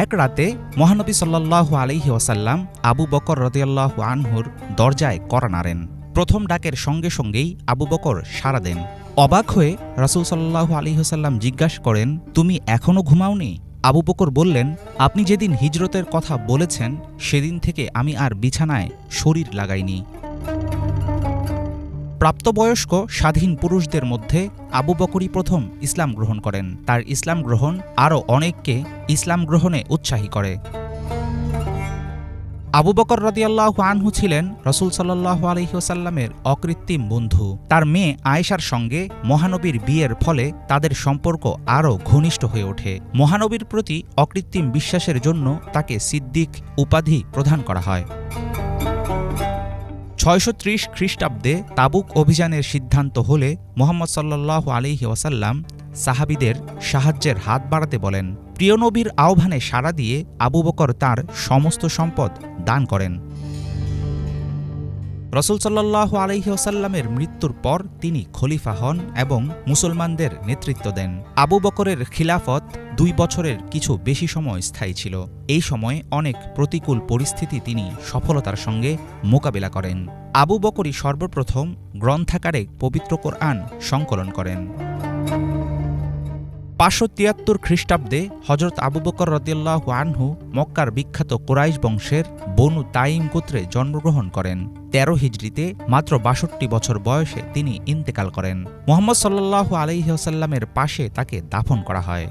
এক রাতে মহানবী সাল্লাল্লাহু আলাইহি ওয়াসাল্লাম আবু বকর রাদিয়াল্লাহু আনহুর দরজায় কড়া নাড়েন। প্রথম ডাকের সঙ্গে সঙ্গেই আবু বকর সাড়া দেন। অবাক হয়ে রাসূল সাল্লাল্লাহু আলাইহি ওয়াসাল্লাম জিজ্ঞাসা করেন, তুমি এখনও ঘুমাওনি? আবু বকর বললেন, আপনি যেদিন হিজরতের কথা বলেছেন সেদিন থেকে আমি আর বিছানায় শরীর লাগাইনি। প্রাপ্তবয়স্ক স্বাধীন পুরুষদের মধ্যে আবু বকরই প্রথম ইসলাম গ্রহণ করেন। তার ইসলাম গ্রহণ আরও অনেককে ইসলাম গ্রহণে উৎসাহী করে। আবু বকর রাদিয়াল্লাহু আনহু ছিলেন রাসূল সাল্লাল্লাহু আলাইহি ওয়াসাল্লামের অকৃত্রিম বন্ধু। তার মেয়ে আয়েশার সঙ্গে মহানবীর বিয়ের ফলে তাদের সম্পর্ক আরও ঘনিষ্ঠ হয়ে ওঠে। মহানবীর প্রতি অকৃত্রিম বিশ্বাসের জন্য তাকে সিদ্দিক উপাধি প্রদান করা হয়। ৬৩০ খ্রিস্টাব্দে তাবুক অভিযানের সিদ্ধান্ত হলে মুহাম্মদ সাল্লাল্লাহু আলাইহি ওয়াসাল্লাম সাহাবীদের সাহায্যের হাত বাড়াতে বলেন। প্রিয় নবীর আহ্বানে সাড়া দিয়ে আবু বকর তাঁর সমস্ত সম্পদ দান করেন। রাসূল সাল্লাল্লাহু আলাইহি ওয়াসাল্লামের মৃত্যুর পর তিনি খলিফা হন এবং মুসলমানদের নেতৃত্ব দেন। আবু বকরের খিলাফত ২ বছরের কিছু বেশি সময় স্থায়ী ছিল। এই সময়ে অনেক প্রতিকূল পরিস্থিতি তিনি সফলতার সঙ্গে মোকাবিলা করেন। আবু বকরই সর্বপ্রথম গ্রন্থাকারে পবিত্র কোরআন সংকলন করেন। ৫৭৩ খ্রিস্টাব্দে হজরত আবু বকর রাদিয়াল্লাহু আনহু মক্কার বিখ্যাত কুরাইশ বংশের বনু তাইম গোত্রে জন্মগ্রহণ করেন। ১৩ হিজরিতে মাত্র ৬২ বছর বয়সে তিনি ইন্তেকাল করেন। মুহাম্মদ সাল্লাল্লাহু আলাইহি ওয়াসাল্লামের পাশে তাকে দাফন করা হয়।